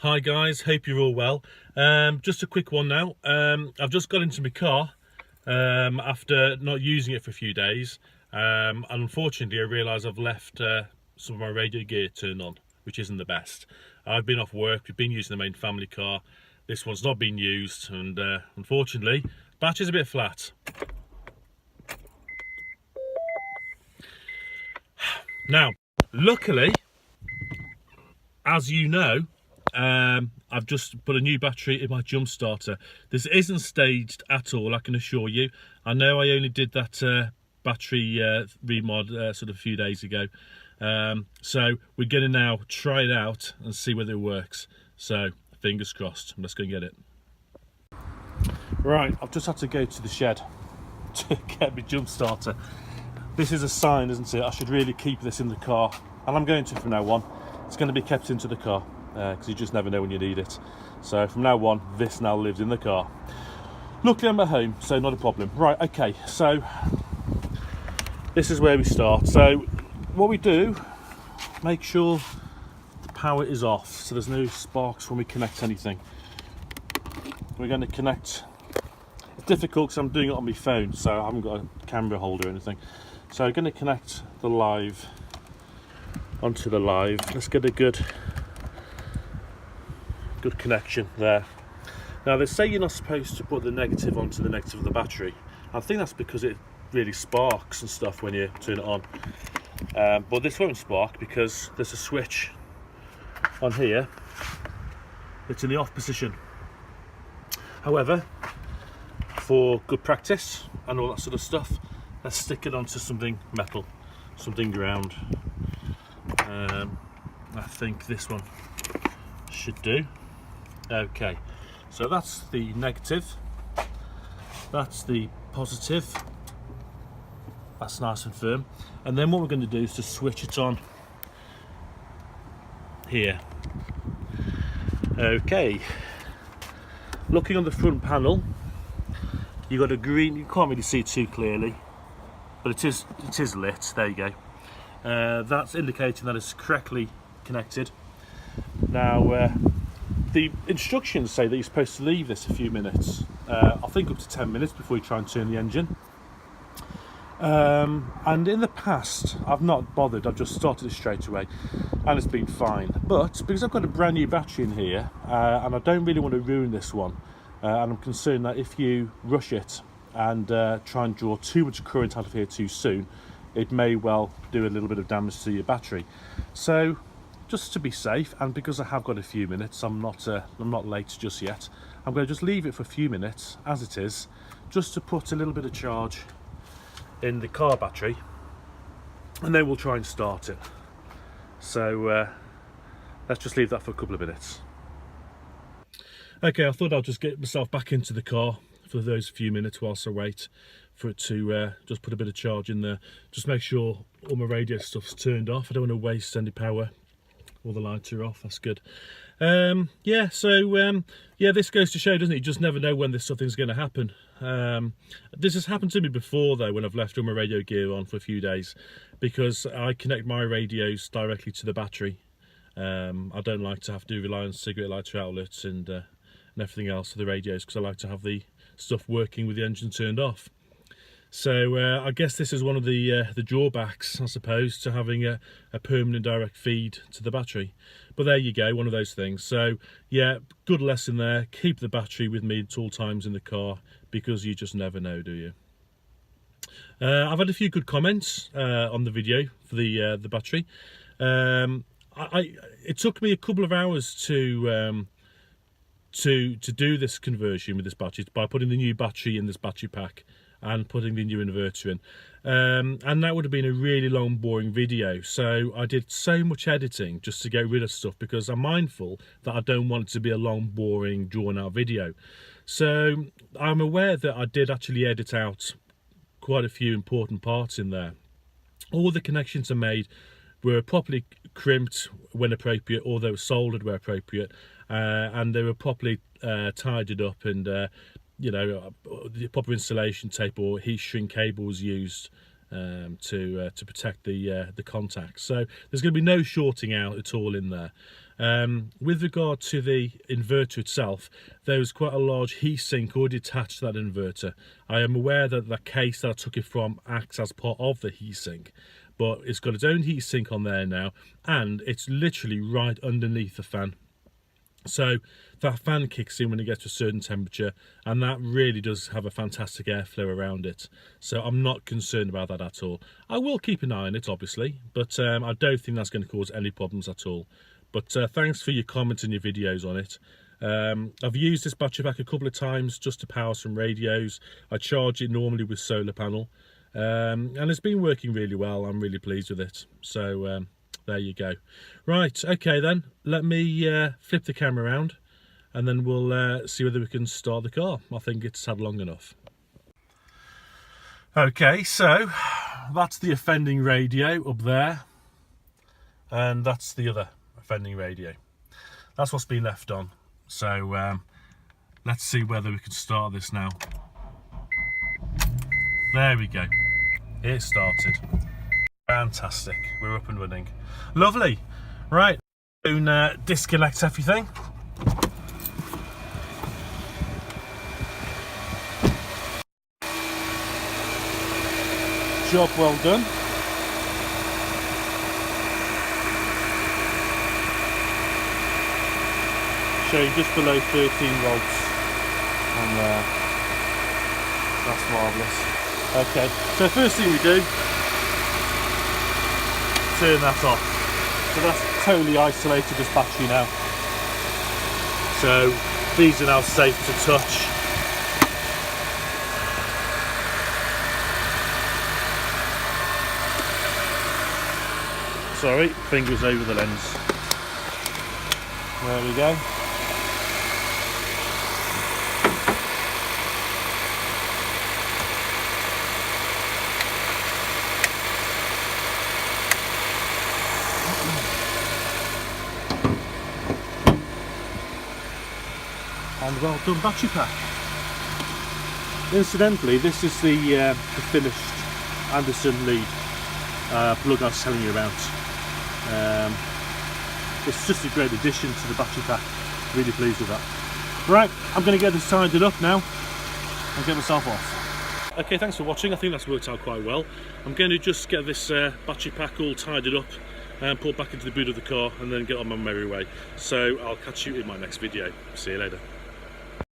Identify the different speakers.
Speaker 1: Hi guys, hope you're all well. Just a quick one now. I've just got into my car after not using it for a few days, and unfortunately I realise I've left some of my radio gear turned on, which isn't the best. I've been off work, we've been using the main family car. This one's not been used, and unfortunately battery's a bit flat. Now, luckily, as you know, I've just put a new battery in my jump starter. This isn't staged at all, I can assure you. I know I only did that battery remod sort of a few days ago. So we're going to now try it out and see whether it works. So fingers crossed, let's go and get it. Right, I've just had to go to the shed to get my jump starter. This is a sign, isn't it? I should really keep this in the car, and I'm going to from now on. It's going to be kept into the car because you just never know when you need it. So from now on, this now lives in the car. Luckily I'm at home, so not a problem. Right, okay, so this is where we start. So what we do, make sure the power is off so there's no sparks when we connect anything. We're going to connect. It's difficult because I'm doing it on my phone, so I haven't got a camera holder or anything. So I'm going to connect the live onto the live. Let's get a good connection there. Now they say you're not supposed to put the negative onto the negative of the battery. I think that's because it really sparks and stuff when you turn it on. But this won't spark because there's a switch on here that's in the off position. However, for good practice and all that sort of stuff, let's stick it onto something metal, something ground. I think this one should do. Okay, so that's the negative, that's the positive, that's nice and firm, and then what we're going to do is to switch it on here. Okay, looking on the front panel, you've got a green, you can't really see it too clearly, but it is lit, there you go. That's indicating that it's correctly connected. Now the instructions say that you're supposed to leave this a few minutes, I think up to 10 minutes before you try and turn the engine. And in the past I've not bothered, I've just started it straight away and it's been fine. But because I've got a brand new battery in here and I don't really want to ruin this one, and I'm concerned that if you rush it and try and draw too much current out of here too soon, it may well do a little bit of damage to your battery. So just to be safe, and because I have got a few minutes, I'm not late just yet, I'm going to just leave it for a few minutes as it is, just to put a little bit of charge in the car battery, and then we'll try and start it. So let's just leave that for a couple of minutes. Okay, I thought I'll just get myself back into the car for those few minutes whilst I wait for it to just put a bit of charge in there. Just make sure all my radio stuff's turned off. I don't want to waste any power. All the lights are off, that's good. Yeah, so yeah, this goes to show, doesn't it? You just never know when this sort of thing's going to happen. This has happened to me before though, when I've left all my radio gear on for a few days, because I connect my radios directly to the battery. I don't like to have to rely on cigarette lighter outlets and everything else for the radios, because I like to have the stuff working with the engine turned off. So I guess this is one of the drawbacks, I suppose, to having a permanent direct feed to the battery. But there you go, one of those things. So yeah, good lesson there. Keep the battery with me at all times in the car, because you just never know, do you? I've had a few good comments on the video for the battery. It took me a couple of hours to do this conversion with this battery by putting the new battery in this battery pack and putting the new inverter in, and that would have been a really long boring video. So I did so much editing just to get rid of stuff, because I'm mindful that I don't want it to be a long boring drawn out video. So I'm aware that I did actually edit out quite a few important parts in there. All the connections I made were properly crimped when appropriate, or they were soldered where appropriate, and they were properly tidied up, and you know, the proper insulation tape or heat shrink cable was used to protect the contacts. So there's going to be no shorting out at all in there. With regard to the inverter itself, there was quite a large heatsink already attached to that inverter. I am aware that the case that I took it from acts as part of the heatsink, but it's got its own heatsink on there now, and it's literally right underneath the fan. So that fan kicks in when it gets to a certain temperature, and that really does have a fantastic airflow around it. So I'm not concerned about that at all. I will keep an eye on it, obviously, but I don't think that's going to cause any problems at all. But thanks for your comments and your videos on it. I've used this battery pack a couple of times just to power some radios. I charge it normally with solar panel, and it's been working really well. I'm really pleased with it. So there you go. Right, okay then, let me flip the camera around, and then we'll see whether we can start the car. I think it's had long enough. Okay, so that's the offending radio up there, and that's the other offending radio. That's what's been left on. So let's see whether we can start this now. There we go. It started. Fantastic. We're up and running. Lovely. Right. Soon disconnect everything. Job well done. Showing just below 13 volts on there. That's marvellous. Okay, so first thing we do, turn that off. So that's totally isolated this battery now. So these are now safe to touch. Sorry, fingers over the lens. There we go. And well done battery pack. Incidentally, this is the finished Anderson lead plug I was telling you about. It's just a great addition to the battery pack. Really pleased with that. Right, I'm going to get this tidied up now and get myself off. Okay, thanks for watching. I think that's worked out quite well. I'm going to just get this battery pack all tidied up and put back into the boot of the car and then get on my merry way. So I'll catch you in my next video. See you later.